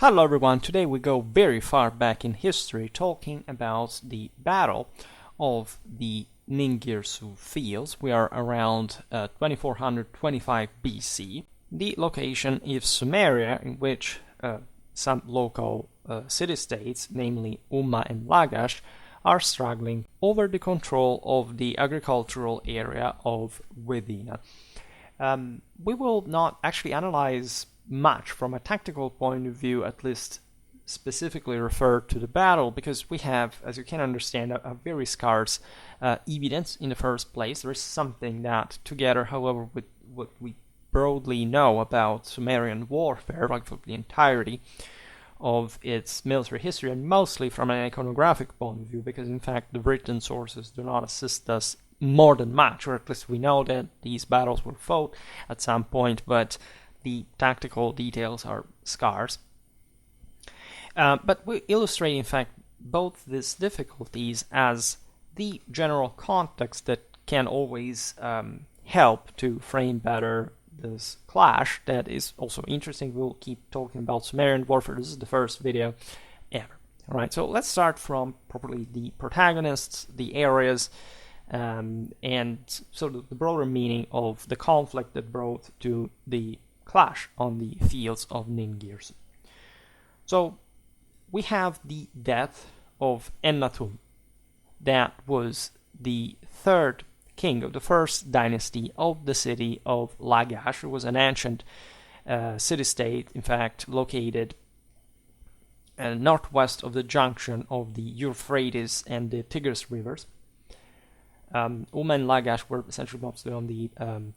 Hello everyone, today we go very far back in history talking about the battle of the Ninĝirsu fields. We are around 2425 BC. The location is Sumeria, in which some local city-states, namely Umma and Lagash, are struggling over the control of the agricultural area of Wedina. We will not actually analyze much from a tactical point of view, at least specifically referred to the battle, because we have, as you can understand, a very scarce evidence in the first place. There is something that, together, however, with what we broadly know about Sumerian warfare, like for the entirety of its military history, and mostly from an iconographic point of view, because in fact the written sources do not assist us more than much, or at least we know that these battles were fought at some point, but the tactical details are scarce. But we illustrate, in fact, both these difficulties as the general context that can always help to frame better this clash that is also interesting. We'll keep talking about Sumerian warfare. This is the first video ever. All right, so let's start from properly the protagonists, the areas, and sort of the broader meaning of the conflict that brought to the clash on the fields of Ninĝirsu. So we have the death of Ennatum. That was the third king of the first dynasty of the city of Lagash. It was an ancient city-state, in fact, located northwest of the junction of the Euphrates and the Tigris rivers. Umma and Lagash were essentially mostly on the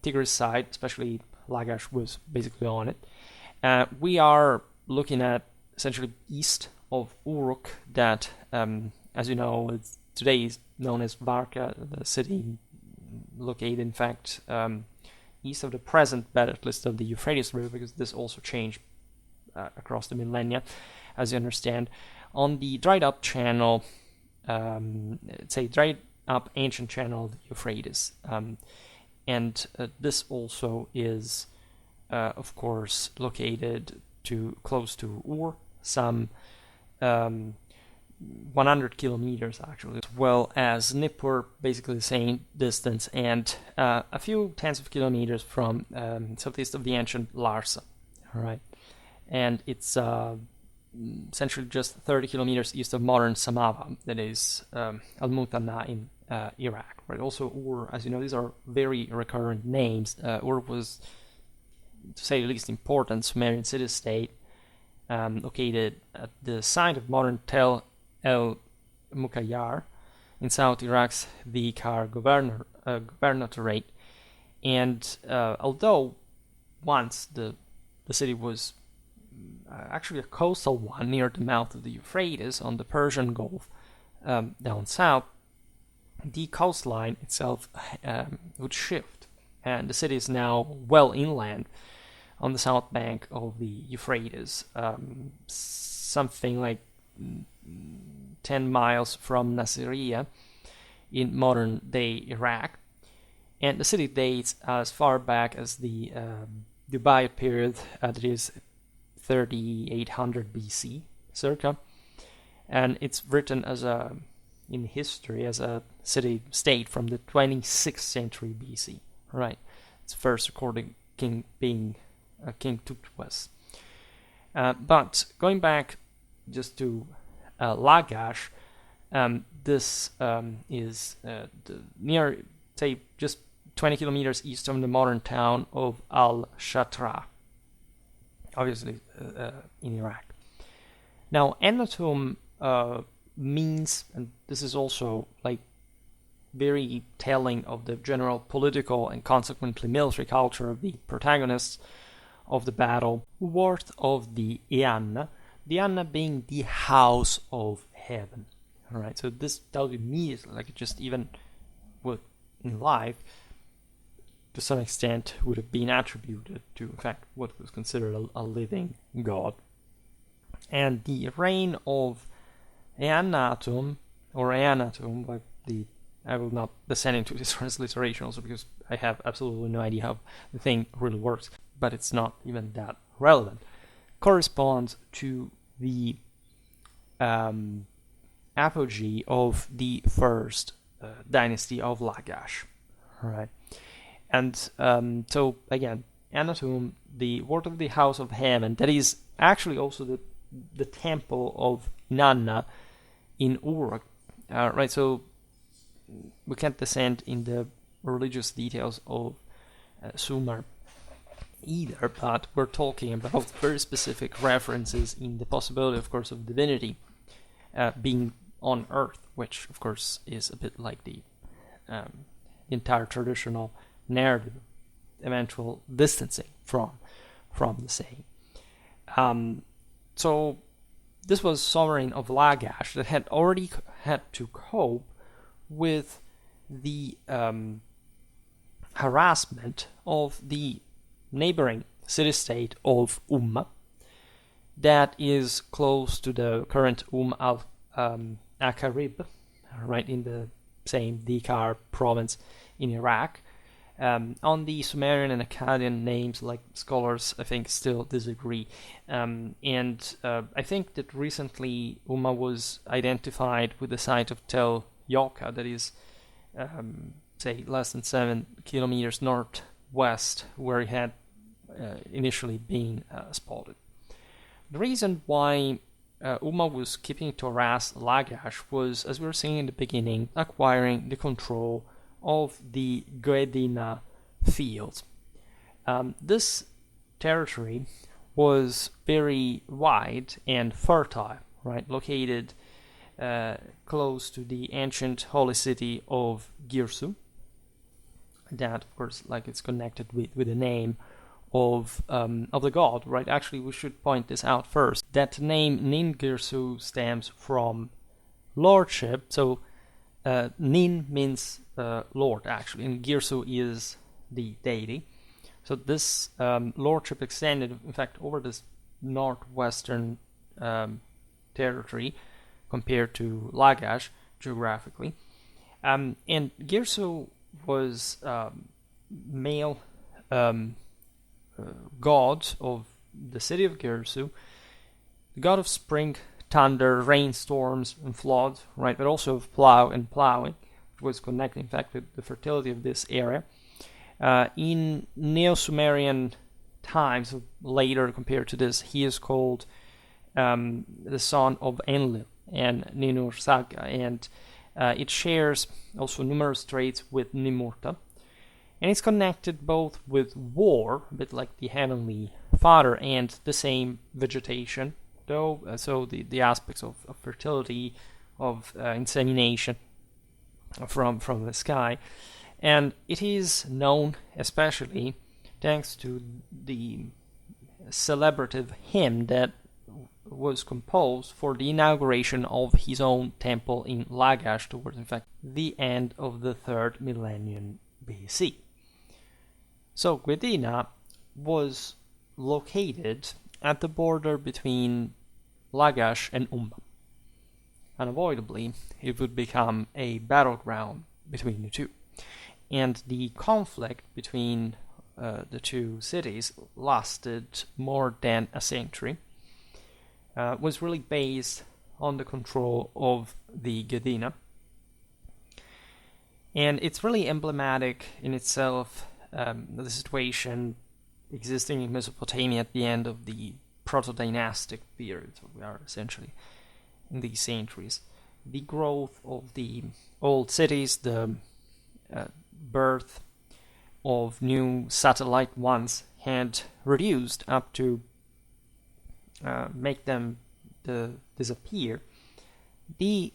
Tigris side, especially Lagash was basically on it. We are looking at essentially east of Uruk, that, as you know, today is known as Varka, the city located, in fact, east of the present bed, at least of the Euphrates River, because this also changed across the millennia, as you understand, on the dried-up channel, dried-up ancient channel of the Euphrates. And this also is, of course, located close to Ur, some 100 kilometers actually, as well as Nippur, basically the same distance, and a few tens of kilometers from southeast of the ancient Larsa. All right, and it's essentially just 30 kilometers east of modern Samava, that is Al-Mutanna in Iraq. Right. Also, Ur, as you know, these are very recurrent names. Ur was, to say the least, important Sumerian city-state located at the site of modern Tel El Mukayyar in South Iraq's Vikar governorate. And although once the city was actually a coastal one near the mouth of the Euphrates on the Persian Gulf down south, the coastline itself would shift, and the city is now well inland on the south bank of the Euphrates, something like 10 miles from Nasiriyah in modern-day Iraq, and the city dates as far back as the Ubayyid period, that is 3800 BC, circa, and it's written in history as a city-state from the 26th century BC. Right, its first recorded king being King Tutwas. But going back just to Lagash, this is near, say, just 20 kilometers east of the modern town of Al-Shatra, obviously in Iraq. Now, Ennatum means, and this is also like very telling of the general political and consequently military culture of the protagonists of the battle, worth of the Eanna being the house of heaven. All right, so this tells you immediately, like it just even would in life, to some extent, would have been attributed to, in fact, what was considered a living god. And the reign of Eannatum, or Eannatum, like I will not descend into this transliteration also because I have absolutely no idea how the thing really works, but it's not even that relevant. corresponds to the apogee of the first dynasty of Lagash. Right. And so again, Anatum, the word of the House of Heaven, that is actually also the temple of Nanna in Uruk. Right, so we can't descend in the religious details of Sumer either, but we're talking about very specific references in the possibility, of course, of divinity being on Earth, which, of course, is a bit like the entire traditional narrative, eventual distancing from the same. So this was sovereign of Lagash that had already had to cope with the harassment of the neighboring city-state of Umma, that is close to the current al-Akarib, right in the same Dikar province in Iraq. On the Sumerian and Akkadian names, like scholars, I think, still disagree. And I think that recently Umma was identified with the site of Tel Yoka, that is, say, less than 7 kilometers northwest, where it had initially been spotted. The reason why Umma was keeping to harass Lagash was, as we were saying in the beginning, acquiring the control of the Goedina field. This territory was very wide and fertile, right? Located close to the ancient holy city of Girsu. That, of course, like it's connected with the name of the god, right? Actually, we should point this out first. That name Ninĝirsu stems from lordship. So Nin means lord, actually, and Girsu is the deity. So this lordship extended, in fact, over this northwestern territory compared to Lagash geographically. And Girsu was male god of the city of Girsu, the god of spring, thunder, rainstorms, and floods, right? But also of plowing, was connected, in fact, with the fertility of this area. In Neo-Sumerian times, later compared to this, he is called the son of Enlil and Ninur-Saga, and it shares also numerous traits with Nimurta. And it's connected both with war, a bit like the Heavenly Father, and the same vegetation, though, so the aspects of fertility, of insemination from the sky. And it is known especially thanks to the celebrative hymn that was composed for the inauguration of his own temple in Lagash towards, in fact, the end of the 3rd millennium BC. So Goedina was located at the border between Lagash and Umma. Unavoidably, it would become a battleground between the two. And the conflict between the two cities lasted more than a century, was really based on the control of the Goedina. And it's really emblematic in itself, the situation existing in Mesopotamia at the end of the Protodynastic period. So we are essentially in these centuries. The growth of the old cities, the birth of new satellite ones had reduced up to make them disappear the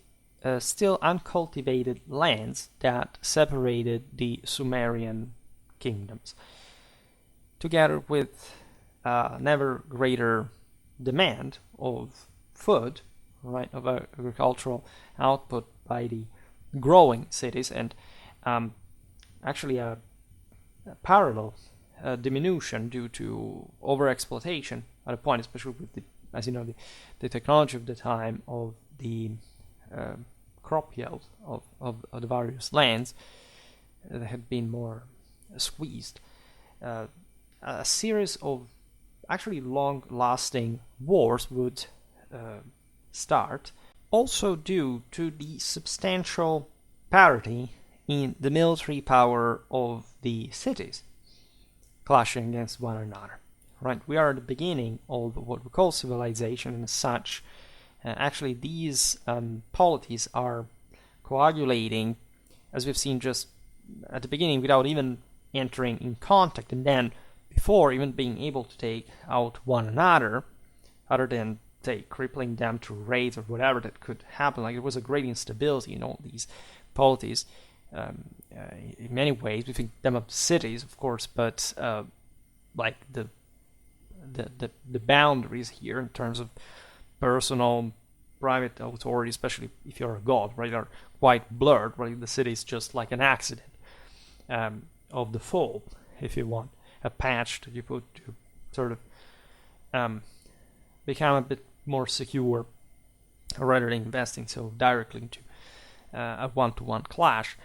still uncultivated lands that separated the Sumerian kingdoms, together with never greater demand of food, right, of agricultural output by the growing cities, and actually a parallel diminution due to overexploitation at a point, especially with the, as you know, the technology of the time of the crop yield of the various lands that had been more squeezed. A series of actually long-lasting wars would start, also due to the substantial parity in the military power of the cities clashing against one another. Right, we are at the beginning of what we call civilization, and as such, actually these polities are coagulating, as we've seen just at the beginning, without even entering in contact, and then before even being able to take out one another, other than, say, crippling them to raids or whatever that could happen. Like, it was a great instability in all these polities. In many ways, we think them of cities, of course, but like the boundaries here in terms of personal, private authority, especially if you're a god, right, are quite blurred. Right, the city is just like an accident of the fall, if you want, a patch that you put to sort of become a bit more secure, rather than investing so directly into a one-to-one clash.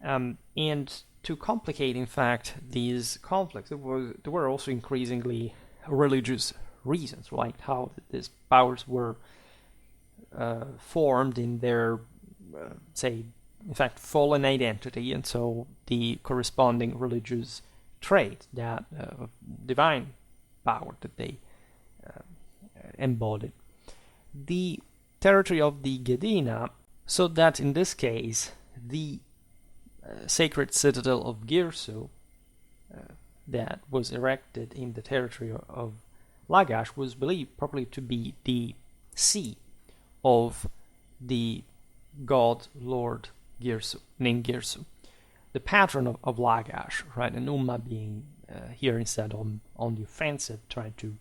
And to complicate, in fact, these conflicts, there were also increasingly religious reasons, right? How these powers were formed in their, say, in fact, fallen identity, and so the corresponding religious trait, that divine power that they embodied. The territory of the Gedina, so that in this case, the sacred citadel of Ninĝirsu that was erected in the territory of Lagash was believed probably to be the seat of the god Lord Ninĝirsu, the patron of Lagash, right? And Umma being here instead on the offensive, trying to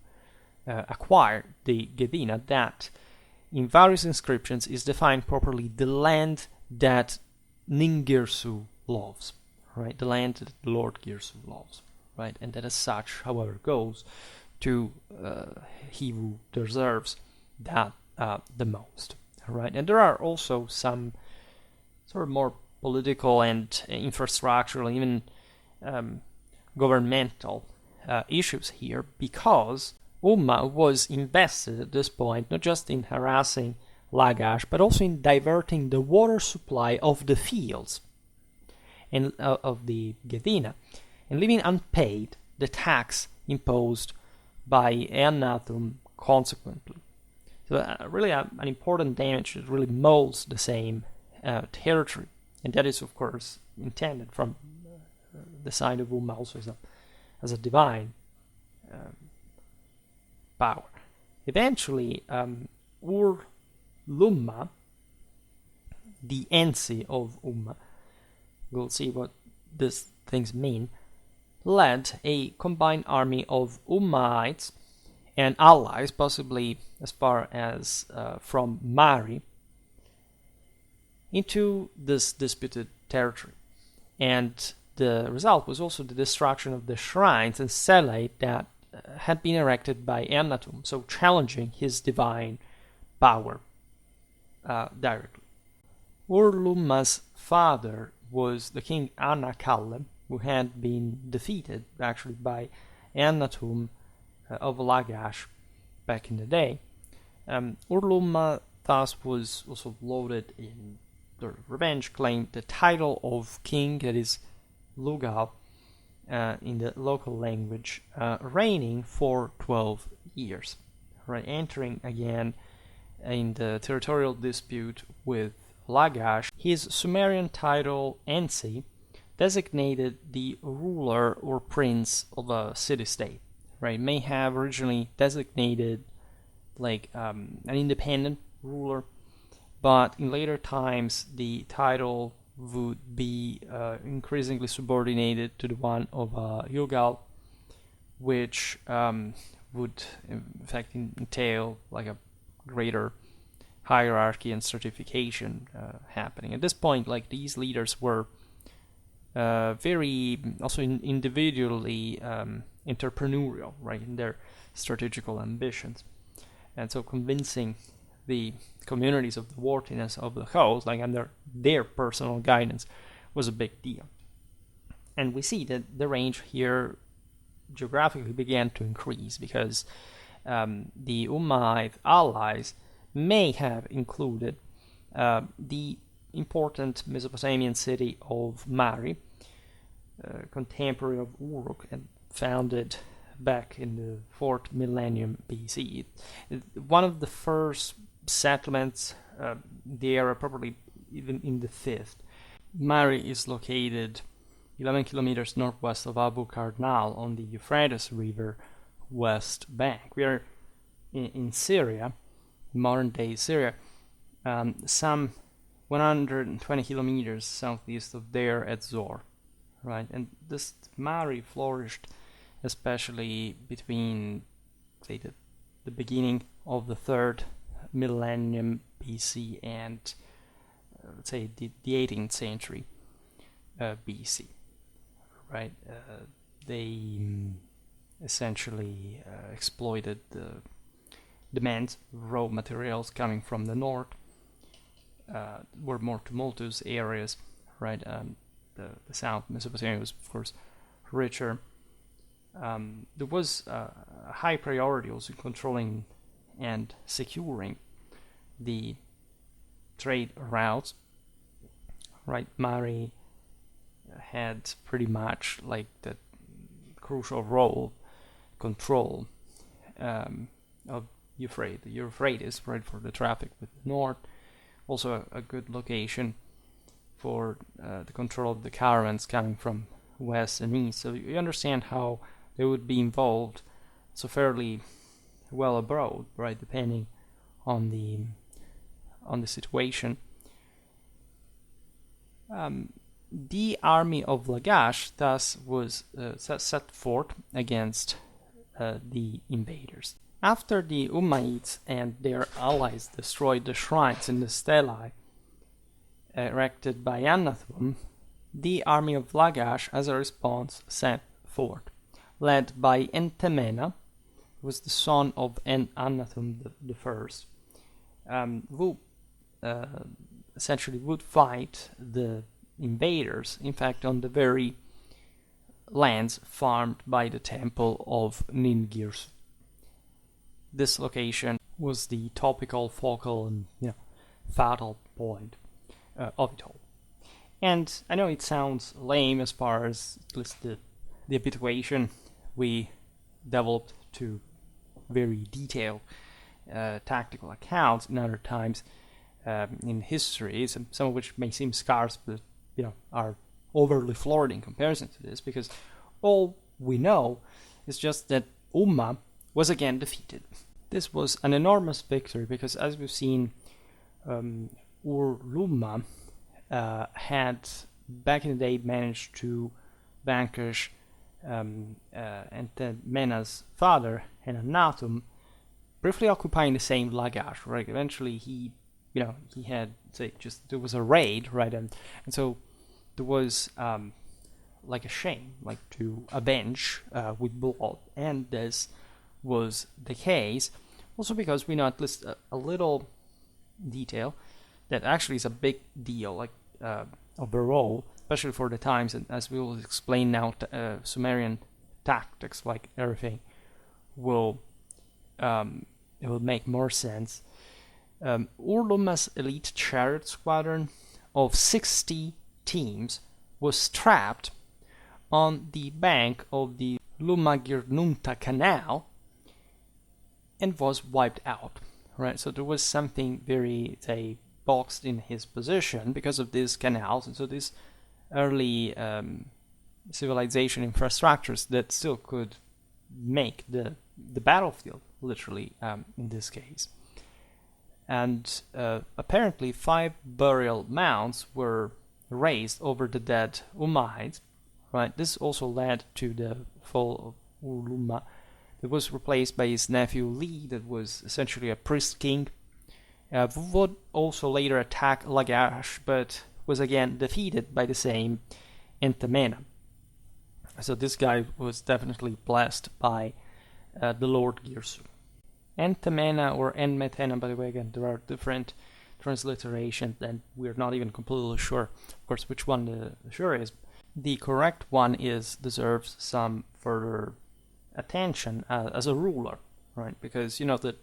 acquire the Gedina, that in various inscriptions is defined properly the land that Ninĝirsu loves, right? The land that Lord Ninĝirsu loves, right? And that as such, however, goes to he who deserves that the most, right? And there are also some sort of more political and infrastructural, even governmental issues here, because Umma was invested at this point not just in harassing Lagash, but also in diverting the water supply of the fields and of the Gedina, and leaving unpaid the tax imposed by Eannatum consequently. So really an important damage that really molds the same territory, and that is of course intended from the side of Umma also as a divine power. Eventually, Ur-Lumma, the Ensi of Umma, we'll see what these things mean, led a combined army of Ummaites and allies, possibly as far as from Mari, into this disputed territory. And the result was also the destruction of the shrines and stelae that had been erected by Eannatum, so challenging his divine power directly. Ur-Lumma's father was the king Anakalle, who had been defeated actually by Eannatum of Lagash back in the day. Ur-Lumma thus was also loaded in the revenge, claimed the title of king, that is Lugal, in the local language, reigning for 12 years, right? Entering again in the territorial dispute with Lagash. His Sumerian title, Ensi, designated the ruler or prince of a city-state, right? May have originally designated like an independent ruler, but in later times the title would be increasingly subordinated to the one of Yugal, which would in fact entail like a greater hierarchy and stratification happening. At this point, like, these leaders were very also individually entrepreneurial, right, in their strategical ambitions, and so convincing the communities of the worthiness of the host, like under their personal guidance, was a big deal. And we see that the range here geographically began to increase because the Umayyad allies may have included the important Mesopotamian city of Mari, contemporary of Uruk, and founded back in the 4th millennium BC. One of the first settlements the era, probably even in the 5th. Mari is located 11 kilometers northwest of Abu Karnal on the Euphrates River west bank. We are in Syria, modern-day Syria, some 120 kilometers southeast of Deir ez-Zor, right? And this Mari flourished especially between, say, the beginning of the 3rd millennium BC and, let's say, the 18th century BC, right? They essentially exploited the demand of raw materials coming from the north, were more tumultuous areas, right? The south, Mesopotamia, was, of course, richer. There was a high priority also in controlling and securing the trade routes, right? Mari had pretty much like the crucial role, control of Euphrates, right, for the traffic with the north. Also a good location for the control of the caravans coming from west and east. So you understand how they would be involved so fairly well abroad, right, depending on the situation. The army of Lagash thus was set forth against the invaders. After the Umayyads and their allies destroyed the shrines and the stelae erected by Annathum, the army of Lagash, as a response, set forth, led by Entemena, who was the son of Annathum the first, who essentially would fight the invaders, in fact, on the very lands farmed by the temple of Ninĝirsu. This location was the topical, focal, and fatal point of it all. And I know it sounds lame as far as at least the habituation we developed to very detailed tactical accounts in other times in history, some of which may seem scarce, but are overly flawed in comparison to this, because all we know is just that Umma was again defeated. This was an enormous victory because, as we've seen, Ur-Lumma had back in the day managed to vanquish Entemena's father, Annathum, briefly occupying the same Lagash. Right, eventually he had, say, just there was a raid, right, and so there was like a shame, like to avenge with blood, and this was the case. Also because we know at least a little detail that actually is a big deal, like overall, especially for the times, and as we will explain now, Sumerian tactics, like everything, it will make more sense. Ur-Lumma's elite chariot squadron of 60 teams was trapped on the bank of the Lumma-Girnunta canal and was wiped out, right? So there was something very, say, boxed in his position because of these canals, and so these early civilization infrastructures that still could make the battlefield, literally, in this case. And apparently 5 burial mounds were raised over the dead Umayyads, right? This also led to the fall of Ur-Lumma. It was replaced by his nephew Li, that was essentially a priest king, who would also later attack Lagash, but was again defeated by the same Entemena. So this guy was definitely blessed by the Lord Girsu. Entemena or Enmetena, by the way, again, there are different transliterations, and we're not even completely sure, of course, which one the sure is. The correct one deserves some further attention as a ruler, right? Because that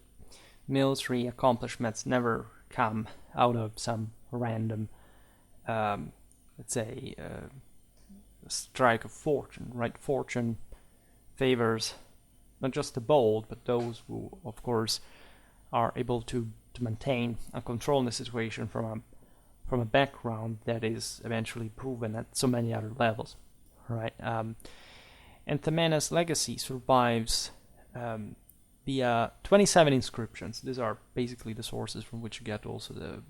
military accomplishments never come out of some random, let's say, strike of fortune, right? Fortune favors not just the bold, but those who, of course, are able to maintain and control the situation from a background that is eventually proven at so many other levels, right? And Temena's legacy survives via 27 inscriptions. These are basically the sources from which you get also the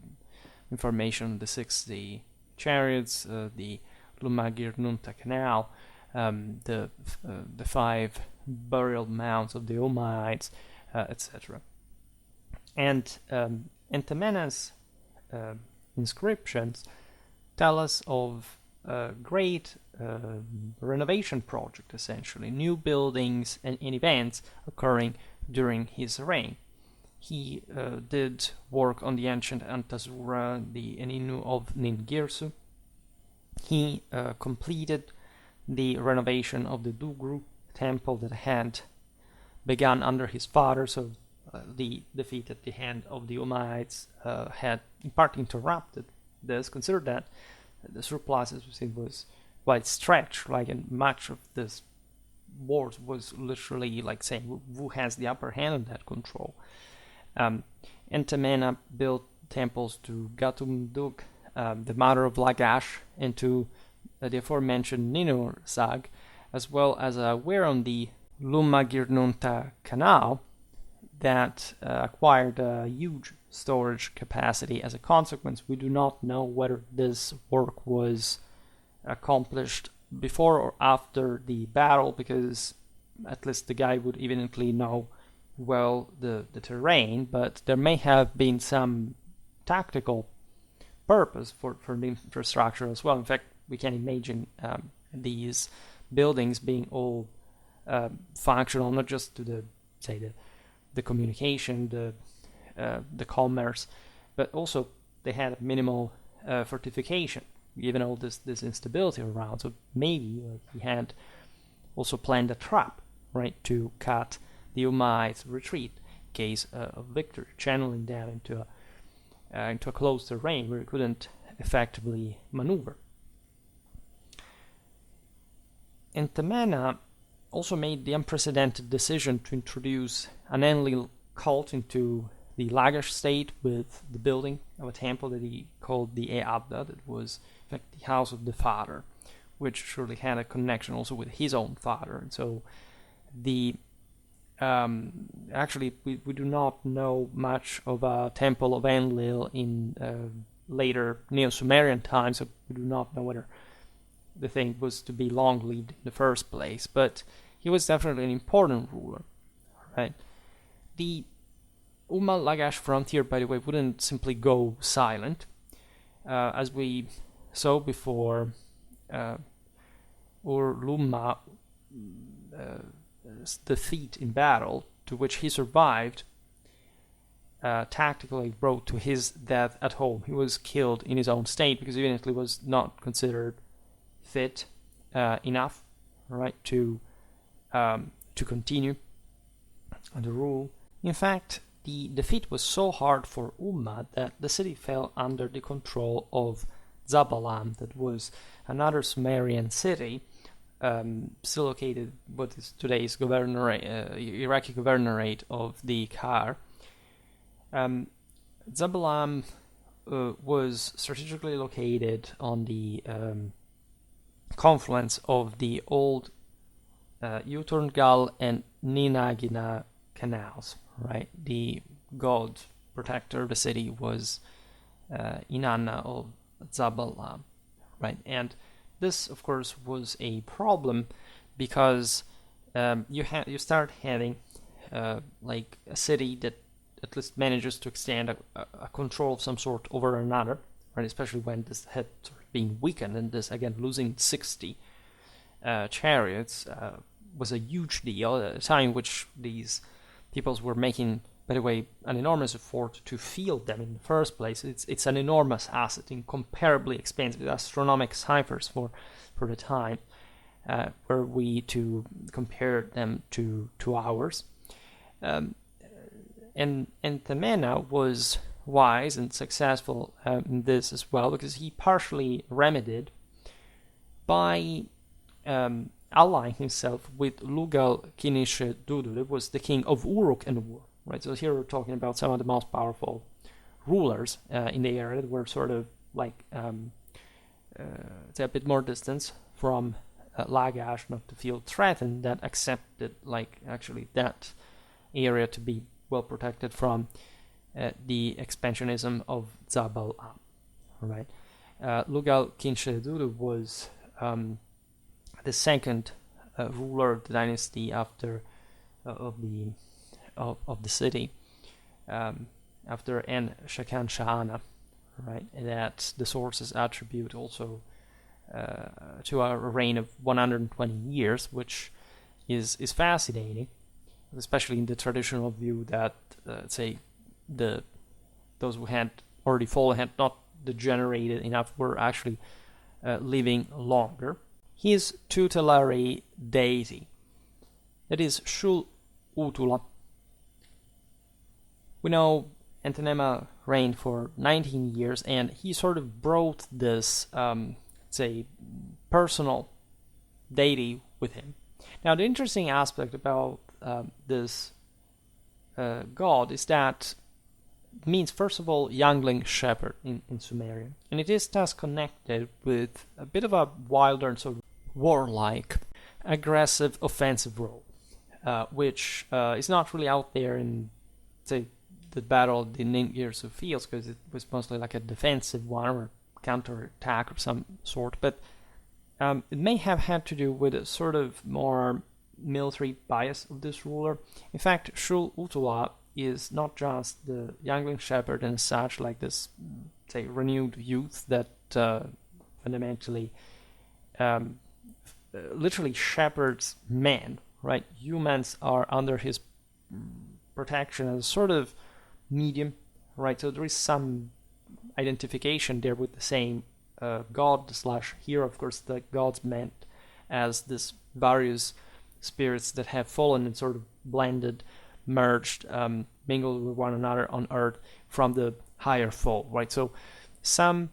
information on the 60 chariots, the Lugal-kinishe-dudu canal, the 5 burial mounds of the Umayyads, etc. And Temena's inscriptions tell us of a great renovation project, essentially, new buildings and events occurring during his reign. He did work on the ancient Antazura, the Eninu of Ninĝirsu. He completed the renovation of the Dugu temple that had begun under his father, so the defeat at the hand of the Umayyads had in part interrupted this. Consider that the surplus, as we said, was quite stretched, and much of this wars was literally like saying who has the upper hand on that control. And Temena built temples to Gatumduk, the mother of Lagash, and to the aforementioned Ninur-Sag, as well as a weir on the Ur-Lumma canal that acquired a huge storage capacity. As a consequence, we do not know whether this work was accomplished before or after the battle, because at least the guy would evidently know well the terrain, but there may have been some tactical purpose for the infrastructure as well. In fact, we can imagine these buildings being all functional, not just to the communication, the commerce, but also they had minimal fortification, given all this instability around. So maybe he had also planned a trap, right, to cut the Umayyads' retreat in case of victory, channeling them into a closed terrain where he couldn't effectively maneuver. And Temena also made the unprecedented decision to introduce an Enlil cult into the Lagash state with the building of a temple that he called the Eabda, that was in fact the house of the father, which surely had a connection also with his own father. And so the actually we do not know much of a temple of Enlil in later Neo-Sumerian times, so we do not know whether the thing was to be long-lived in the first place, but he was definitely an important ruler, right? The Umma-Lagash frontier, by the way, wouldn't simply go silent. As we saw before, Ur-Lumma defeat in battle, to which he survived, tactically brought to his death at home. He was killed in his own state because he evidently was not considered fit enough, right, to continue the rule. In fact, the defeat was so hard for Umma that the city fell under the control of Zabalam, that was another Sumerian city, still located what is today's Iraqi governorate of the Khar. Zabalam was strategically located on the confluence of the old Uturgal and Ninagina canals, right? The god protector of the city was Inanna of Zabalam, right? And this, of course, was a problem because you start having like a city that at least manages to extend a control of some sort over another, right? Especially when this had sort of been weakened, and this again losing 60 chariots was a huge deal at a time in which these peoples were making, by the way, an enormous effort to field them in the first place. It's an enormous asset, incomparably expensive, astronomical ciphers for the time. were we to compare them to ours. And Temena was wise and successful in this as well, because he partially remedied by allying himself with Lugal-kinishe-dudu, that was the king of Uruk and Ur. Right, so here we're talking about some of the most powerful rulers in the area that were sort of like a bit more distance from Lagash, not to feel threatened, that accepted like actually that area to be well protected from the expansionism of Zabal. Right, Lugal-kinishe-dudu was the second ruler of the dynasty after of the city, after En Shakan Shahana, right? That the sources attribute also to a reign of 120 years, which is fascinating, especially in the traditional view that say those who had already fallen, had not degenerated enough, were actually living longer. His tutelary deity, that is Shul-Utula. We know Entenema reigned for 19 years, and he sort of brought this, say, personal deity with him. Now, the interesting aspect about this god is that it means, first of all, youngling shepherd in Sumerian, and it is thus connected with a bit of a wilder and sort of warlike, aggressive, offensive role, which is not really out there in, say, the battle of the Ninĝirsu fields, because it was mostly like a defensive one or counter-attack of some sort, but it may have had to do with a sort of more military bias of this ruler. In fact, Shul-Utula is not just the youngling shepherd and such, like this, say, renewed youth that fundamentally literally shepherds men, right? Humans are under his protection as a sort of medium, right? So there is some identification there with the same god slash hero. Of course, the gods meant as this various spirits that have fallen and sort of blended, merged, mingled with one another on earth from the higher fall, right? So some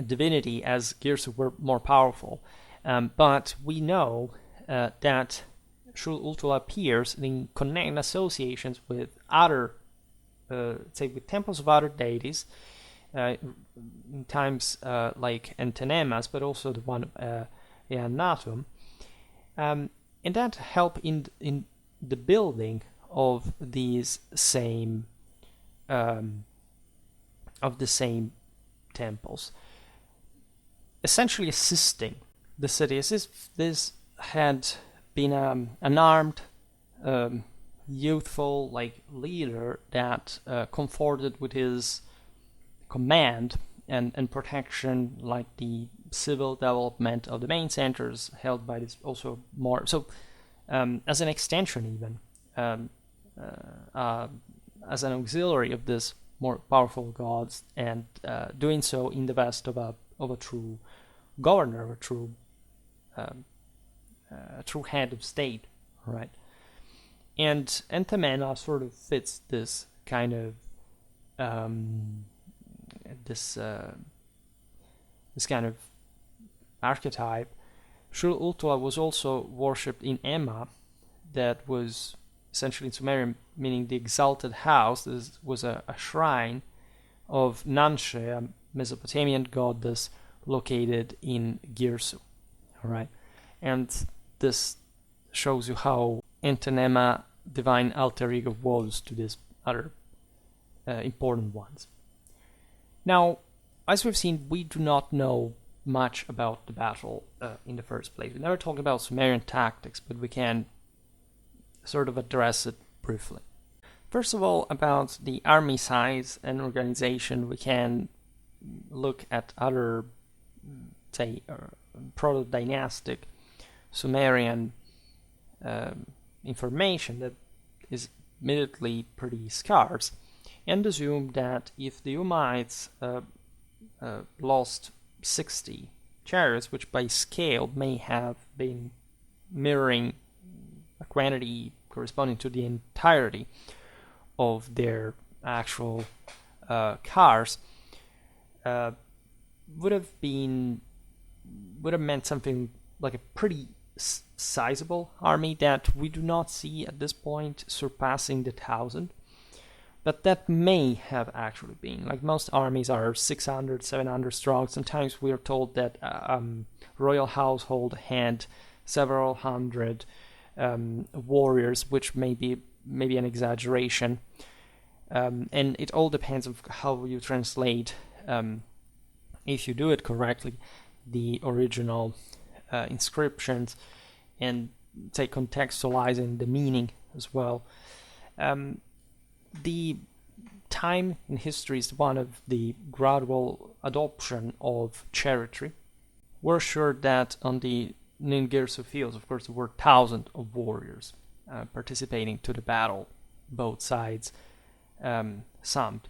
divinity as Girsu were more powerful, but we know that Shul-Utula appears in associations with other, say, with temples of other deities, in times like Entenemas, but also the one Eanatum, and that help in the building of these same temples, essentially assisting the city, as if this had been an armed, youthful, like, leader that comforted with his command and protection, like the civil development of the main centers held by this also more so as an extension, even as an auxiliary of this more powerful gods, and doing so in the vest of a true governor, a true head of state, right? And Temena sort of fits this kind of this kind of archetype. Shul-Utula was also worshipped in Emma, that was essentially in Sumerian meaning the exalted house. This was a shrine of Nanshe, a Mesopotamian goddess located in Girsu. All right, and this shows you how Entenema divine alter ego was to these other important ones. Now, as we've seen, we do not know much about the battle in the first place. We never talked about Sumerian tactics, but we can sort of address it briefly. First of all, about the army size and organization, we can look at other, say, proto-dynastic Sumerian information that is admittedly pretty scarce, and assume that if the Ummites lost 60 chariots, which by scale may have been mirroring a quantity corresponding to the entirety of their actual cars, would have meant something like a pretty sizable army that we do not see at this point surpassing the 1,000. But that may have actually been, like most armies are 600, 700 strong. Sometimes we are told that royal household had several hundred warriors, which may be an exaggeration. And it all depends on how you translate, if you do it correctly, the original inscriptions, and say contextualizing the meaning as well. The time in history is one of the gradual adoption of chariotry. We're sure that on the Ninĝirsu fields, of course, there were thousands of warriors participating to the battle, both sides summed,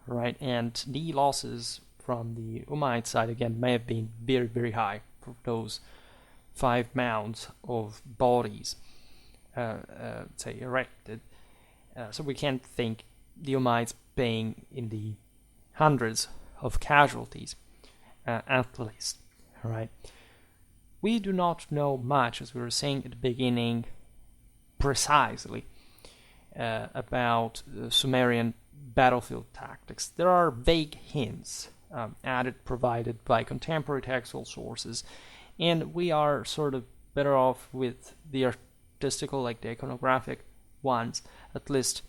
right? And the losses from the Umayyad side, again, may have been very, very high for those 5 mounds of bodies, say, erected. So we can't think the Umayyads paying in the hundreds of casualties, at least, right? We do not know much, as we were saying at the beginning, precisely about Sumerian battlefield tactics. There are vague hints provided by contemporary textual sources, and we are sort of better off with the artistical, like the iconographic ones, at least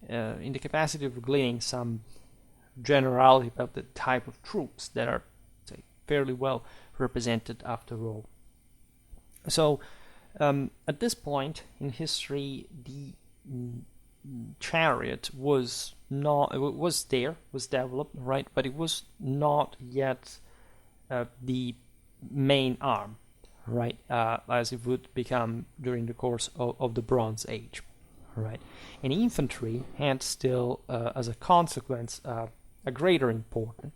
in the capacity of gleaning some generality about the type of troops that are, say, fairly well represented after all. So at this point in history, the chariot was developed, right, but it was not yet the main arm, right, as it would become during the course of the Bronze Age, right. And infantry had still, as a consequence, a greater importance.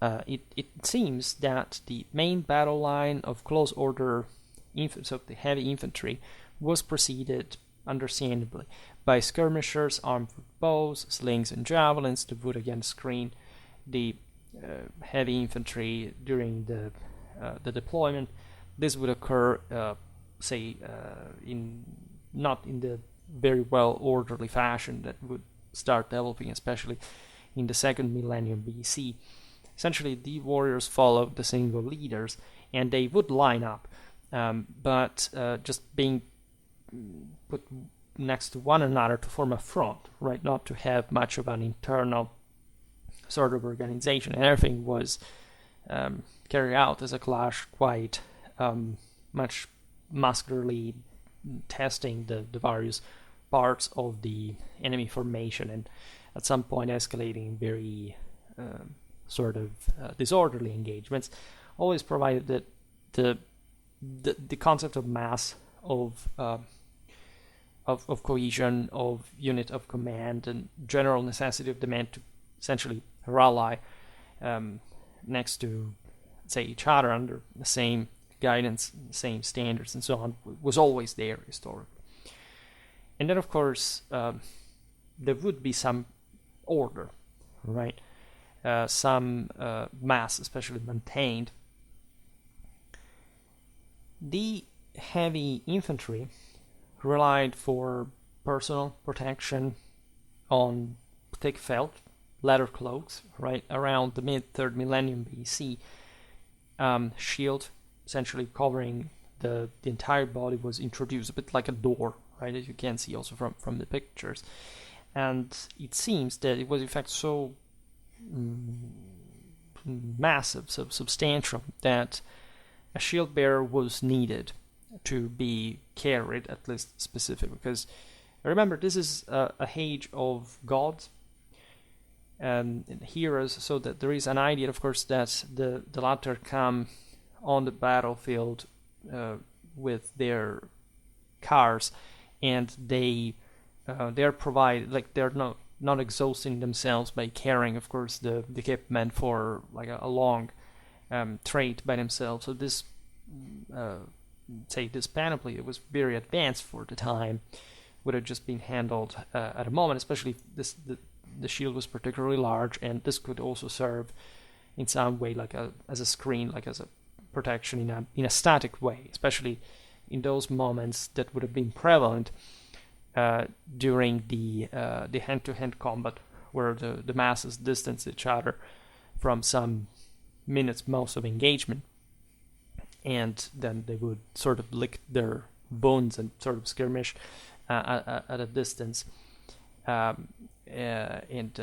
It seems that the main battle line of close order, so the heavy infantry, was preceded, understandably, by skirmishers armed with bows, slings, and javelins that would again screen the heavy infantry during the deployment. This would occur, not in the very well orderly fashion that would start developing, especially in the 2nd millennium BC. Essentially, the warriors followed the single leaders, and they would line up, but just being put next to one another to form a front, right? Not to have much of an internal sort of organization. And everything was carried out as a clash, quite much muscularly testing the various parts of the enemy formation, and at some point escalating very sort of disorderly engagements, always provided that the concept of mass, of cohesion, of unit of command, and general necessity of the men to essentially rally next to, say, each other under the same guidance, same standards, and so on, was always there historically. And then, of course, there would be some order, right? Some mass, especially maintained. The heavy infantry relied for personal protection on thick felt, leather cloaks, right, around the mid-3rd millennium BC. Shield, essentially covering the entire body, was introduced, a bit like a door, right, as you can see also from the pictures. And it seems that it was in fact so massive, so substantial, that a shield bearer was needed to be carried, at least specific, because remember, this is a age of gods and heroes, so that there is an idea, of course, that the latter come on the battlefield with their cars, and they're provided, like, they're not exhausting themselves by carrying, of course, the equipment for like a long trait by themselves. So this this panoply that was very advanced for the time would have just been handled at a moment, especially if the shield was particularly large, and this could also serve in some way as a screen, like as a protection in a static way, especially in those moments that would have been prevalent during the hand-to-hand combat, where the masses distance each other from some minutes most of engagement, and then they would sort of lick their bones and sort of skirmish at a distance, and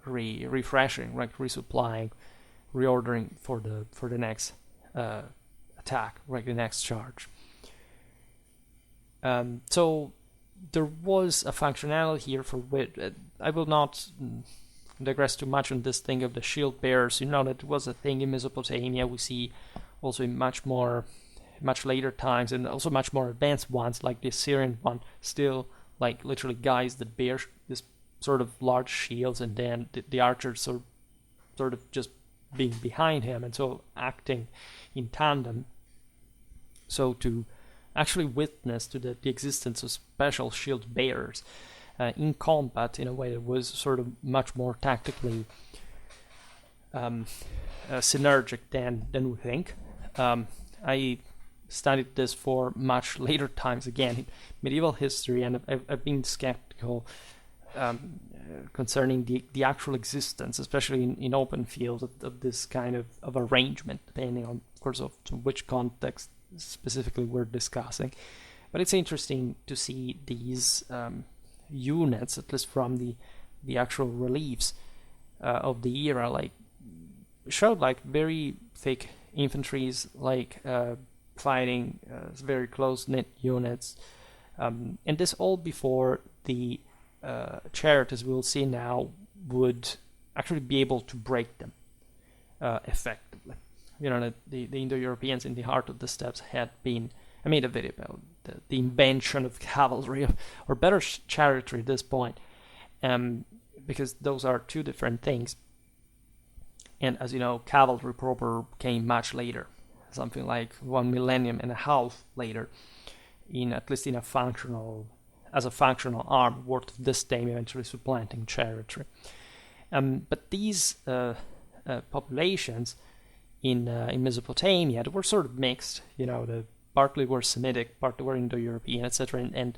refreshing, right, resupplying, reordering for the next attack, right, the next charge. So there was a functionality here for which I will not digress too much on this thing of the shield bearers. You know that it was a thing in Mesopotamia. We see also in much later times, and also much more advanced ones, like the Assyrian one, still like literally guys that bear this sort of large shields, and then the archers sort of just being behind him, and so acting in tandem, so to actually witness to the existence of special shield bearers in combat in a way that was sort of much more tactically synergic than we think. I studied this for much later times, again, in medieval history, and I've been skeptical concerning the actual existence, especially in open fields, of this kind of arrangement, depending on, of course, of which context specifically we're discussing. But it's interesting to see these units, at least from the actual reliefs of the era, like showed like very thick infantries, like fighting very close-knit units, and this all before the chariot, as we'll see now, would actually be able to break them effectively. You know, the Indo-Europeans in the heart of the steppes had been, I made a video about the invention of cavalry, or better chariotry at this point, because those are two different things. And as you know, cavalry proper came much later, something like 1.5 millennium later, at least as a functional arm, worth of this time eventually supplanting chariotry. But these populations in Mesopotamia, they were sort of mixed. You know, partly were Semitic, partly were Indo-European, etc. And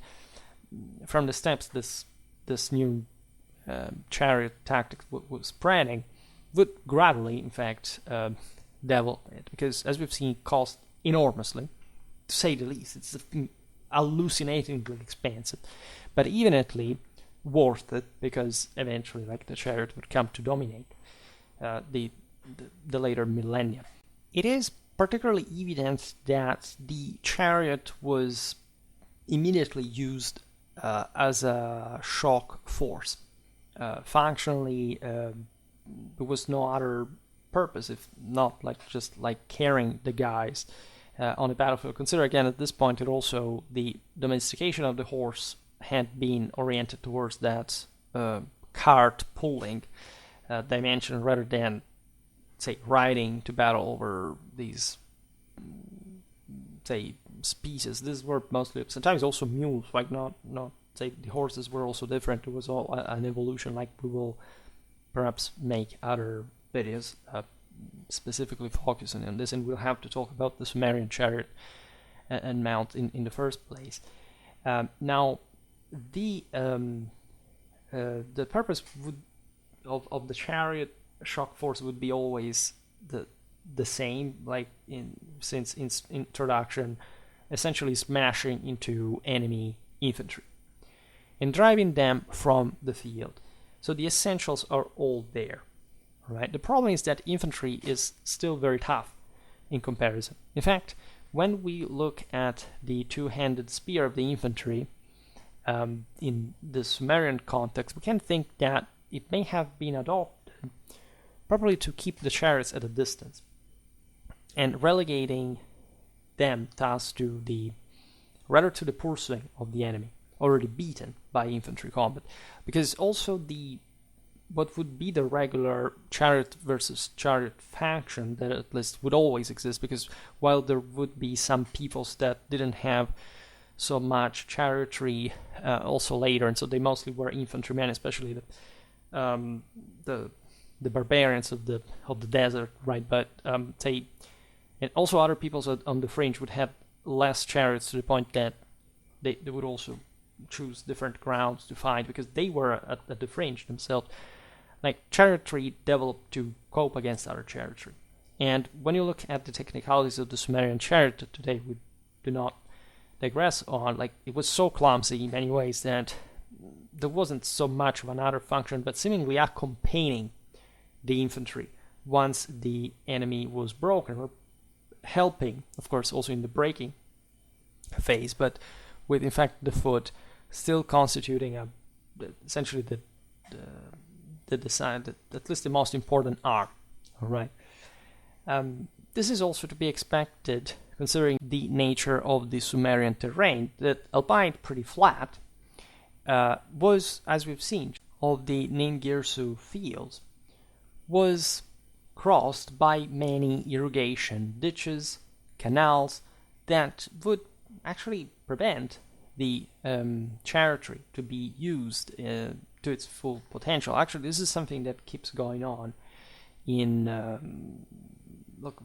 from the steppes, this new chariot tactic was spreading, would gradually, in fact, develop it, because as we've seen, cost enormously, to say the least. It's hallucinatingly expensive, but evidently worth it, because eventually, like, the chariot would come to dominate the later millennia. It is particularly evident that the chariot was immediately used as a shock force. Functionally, there was no other purpose if not just carrying the guys on the battlefield. Consider again at this point that also the domestication of the horse had been oriented towards that cart pulling dimension, rather than, say, riding to battle over these, say, species. These were mostly, sometimes also mules, like not say the horses were also different. It was all an evolution, like we will perhaps make other videos specifically focusing on this, and we'll have to talk about the Sumerian chariot and mount in the first place. Now, the purpose of the chariot shock force would be always the same, like since introduction, essentially smashing into enemy infantry and driving them from the field. So the essentials are all there, right? The problem is that infantry is still very tough in comparison. In fact, when we look at the two-handed spear of the infantry in the Sumerian context, we can think that it may have been adopted probably to keep the chariots at a distance and relegating them thus to the pursuing of the enemy, already beaten by infantry combat, because also the what would be the regular chariot versus chariot faction that at least would always exist, because while there would be some peoples that didn't have so much chariotry also later, and so they mostly were infantrymen, especially the barbarians of the desert, right? But and also other peoples on the fringe would have less chariots, to the point that they would also choose different grounds to fight, because they were at the fringe themselves. Like, chariotry developed to cope against other chariotry. And when you look at the technicalities of the Sumerian chariot that today we do not digress on, like, it was so clumsy in many ways that there wasn't so much of another function, but seemingly accompanying the infantry once the enemy was broken, or helping, of course, also in the breaking phase, but with, in fact, the foot still constituting essentially the design, at least the most important arm. All right. This is also to be expected, considering the nature of the Sumerian terrain, that, albeit pretty flat, was, as we've seen, of the Ninĝirsu fields, was crossed by many irrigation ditches, canals, that would actually prevent the chariotry to be used to its full potential. Actually, this is something that keeps going on in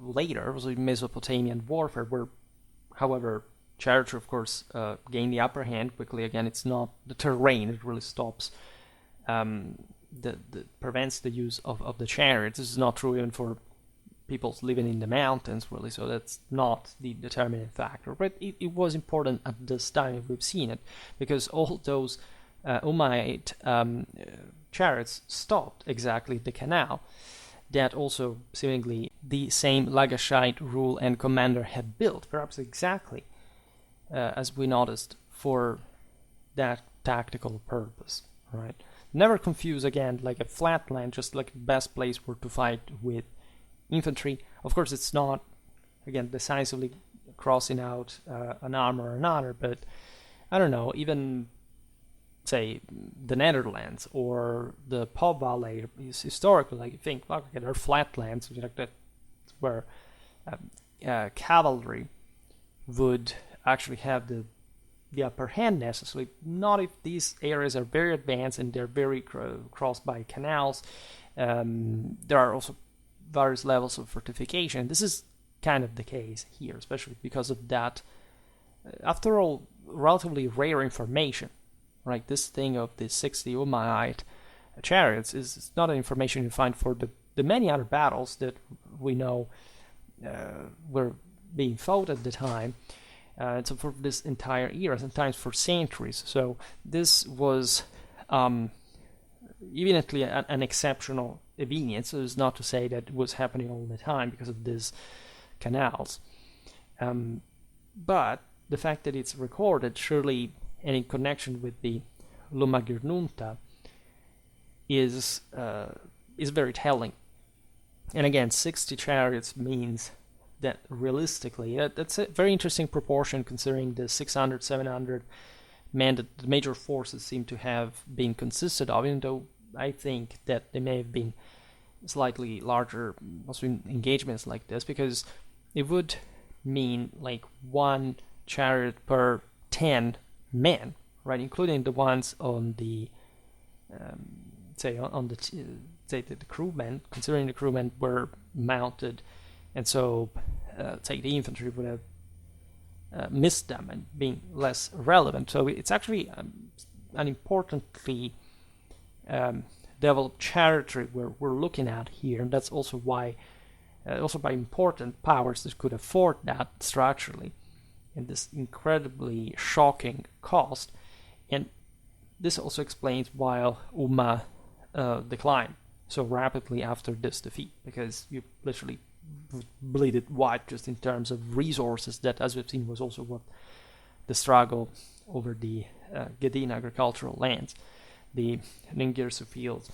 later, also in Mesopotamian warfare, where, however, chariotry, of course, gained the upper hand quickly. Again, it's not the terrain that really stops, that prevents the use of the chariot. This is not true even for people living in the mountains, really, so that's not the determining factor. But it was important at this time, we've seen it, because all those Umayyad chariots stopped exactly at the canal that also seemingly the same Lagashite rule and commander had built, perhaps exactly as we noticed, for that tactical purpose, right? Never confuse, again, like a flat land, just like the best place were to fight with infantry. Of course, it's not, again, decisively crossing out an arm or another, but I don't know, even, say, the Netherlands or the Po Valley, historically, like, you think, okay, they're flatlands, like that, where cavalry would actually have the upper hand necessarily, not if these areas are very advanced and they're very crossed by canals. There are also various levels of fortification. This is kind of the case here, especially because of that, after all, relatively rare information, right? This thing of the 60 Umayyad chariots is not an information you find for the many other battles that we know were being fought at the time. So for this entire era, sometimes for centuries. So this was evidently an exceptional event. So it's not to say that it was happening all the time because of these canals. But the fact that it's recorded, surely, and in connection with the Ur-Lumma is very telling. And again, 60 chariots means that realistically, that's a very interesting proportion, considering the 600, 700 men that the major forces seem to have been consisted of, even though I think that they may have been slightly larger also in engagements like this, because it would mean like one chariot per 10 men, right, including the ones on the the crewmen, considering the crewmen were mounted, and so say the infantry would have missed them and being less relevant. So it's actually an importantly developed chariotry we're looking at here, and that's also why also by important powers that could afford that structurally, and this incredibly shocking cost. And this also explains why Umma declined so rapidly after this defeat, because you literally bleed it white just in terms of resources that, as we've seen, was also what the struggle over the Gedin agricultural lands, the Ninĝirsu fields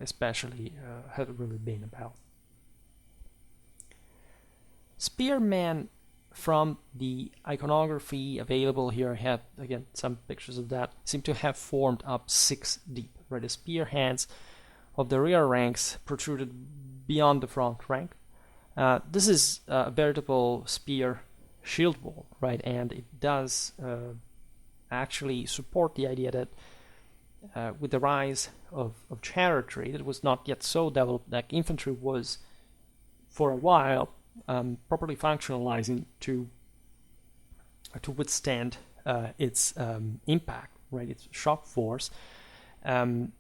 especially, had really been about. Spearmen from the iconography available here, I have again some pictures of that, seem to have formed up 6 deep. where the spearheads of the rear ranks protruded beyond the front rank. This is a veritable spear shield wall, right? And it does actually support the idea that with the rise of chariotry, that was not yet so developed, that infantry was for a while properly functionalizing to withstand its impact, right? Its shock force, and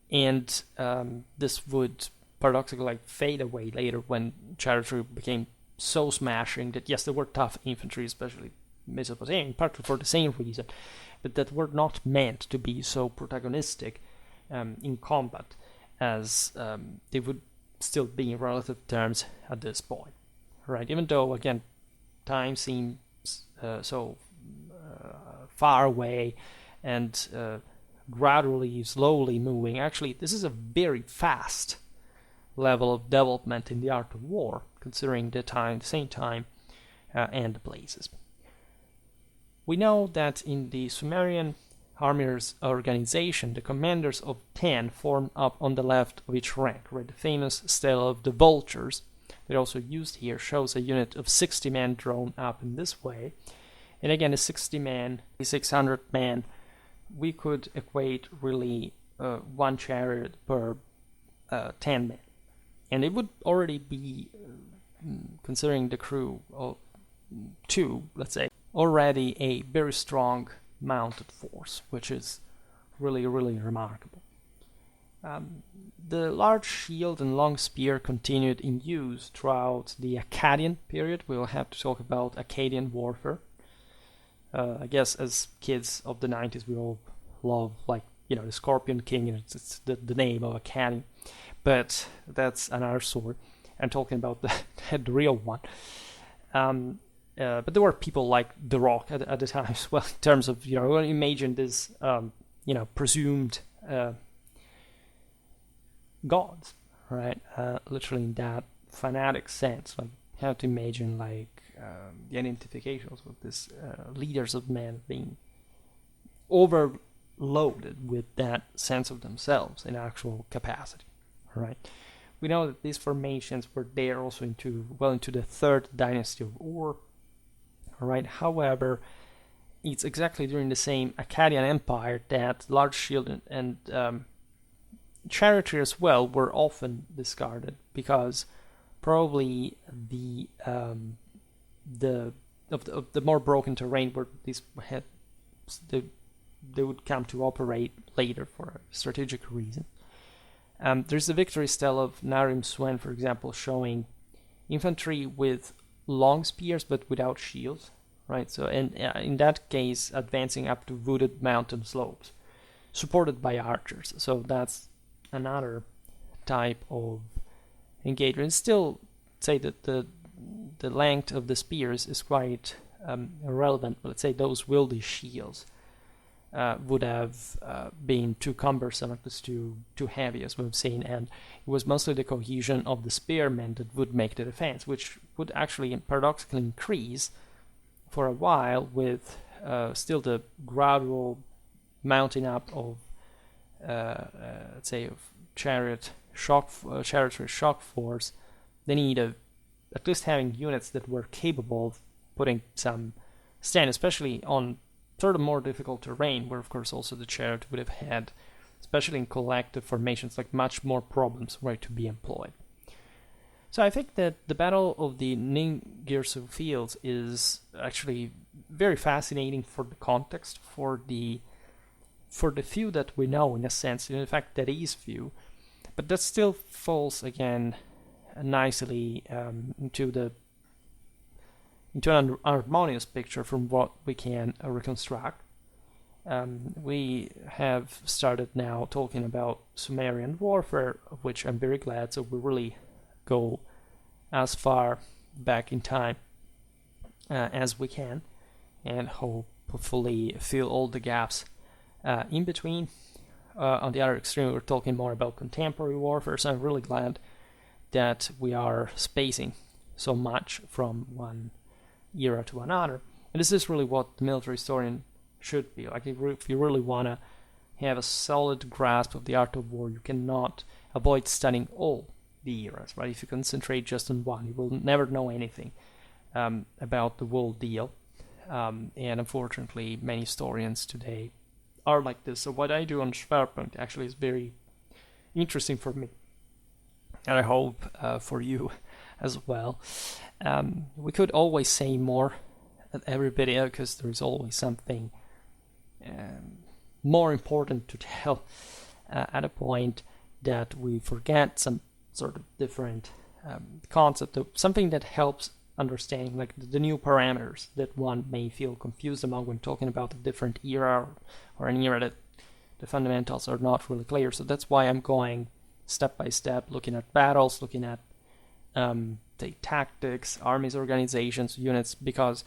this would paradoxically fade away later when chariotry became so smashing that yes, there were tough infantry, especially Mesopotamian, partly for the same reason, but that were not meant to be so protagonistic in combat as they would still be in relative terms at this point, right? Even though, again, time seems so far away and gradually, slowly moving. Actually, this is a very fast level of development in the art of war, considering the same time and the places. We know that in the Sumerian army's organization, the commanders of 10 formed up on the left of each rank, right? The famous stele of the vultures that also used here shows a unit of 60 men drawn up in this way. And again, the 60 men, the 600 men, we could equate really one chariot per 10 men. And it would already be, considering the crew of 2, let's say, already a very strong mounted force, which is really, really remarkable. The large shield and long spear continued in use throughout the Akkadian period. We will have to talk about Akkadian warfare. I guess as kids of the 90s, we all love, like, the Scorpion King, and it's the name of Akkadian. But that's another story. I'm talking about the real one. But there were people like The Rock at the time as well, in terms of, imagine this, presumed gods, right? Literally in that fanatic sense. Like, you have to imagine, like, the identifications with these leaders of men being overloaded with that sense of themselves in actual capacity, right? We know that these formations were there also into the third dynasty of Ur, right? However, it's exactly during the same Akkadian Empire that large shield and chariotry as well were often discarded, because probably the more broken terrain where these they would come to operate later for a strategic reason. There's the victory stele of Narim Swen, for example, showing infantry with long spears but without shields, right? So, and in that case, advancing up to wooded mountain slopes, supported by archers. So that's another type of engagement. Still, say that the length of the spears is quite irrelevant. But let's say those wieldy shields would have been too cumbersome, it was too heavy, as we've seen, and it was mostly the cohesion of the spearmen that would make the defense, which would actually paradoxically increase for a while with still the gradual mounting up of, let's say, of chariotry shock force, the need of at least having units that were capable of putting some stand, especially on sort of more difficult terrain, where of course also the chariot would have had, especially in collective formations, like much more problems, right, to be employed. So I think that the Battle of the Ninĝirsu fields is actually very fascinating for the context, for the few that we know, in a sense. In fact, that is few, but that still falls again nicely into an harmonious picture from what we can reconstruct. We have started now talking about Sumerian warfare, of which I'm very glad, so we really go as far back in time as we can, and hopefully fill all the gaps in between. On the other extreme, we're talking more about contemporary warfare, so I'm really glad that we are spacing so much from one era to another. And this is really what the military historian should be. Like, if you really want to have a solid grasp of the art of war, you cannot avoid studying all the eras, right? If you concentrate just on one, you will never know anything about the whole deal. And unfortunately, many historians today are like this. So what I do on Schwerpunkt actually is very interesting for me, and I hope for you as well. We could always say more at every video because there is always something more important to tell at a point that we forget some sort of different concept of something that helps understanding, like the new parameters that one may feel confused among when talking about a different era or an era that the fundamentals are not really clear. So that's why I'm going step by step, looking at battles, looking at say tactics, armies, organizations, units, because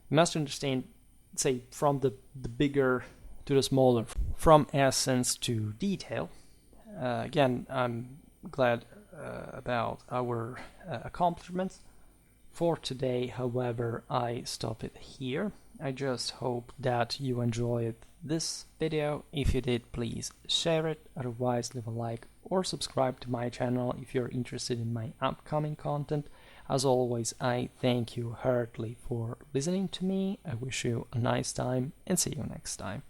you must understand, say, from the bigger to the smaller, from essence to detail. Again, I'm glad about our accomplishments. For today, however, I stop it here. I just hope that you enjoyed this video. If you did, please share it. Otherwise, leave a like or subscribe to my channel if you're interested in my upcoming content. As always, I thank you heartily for listening to me. I wish you a nice time and see you next time.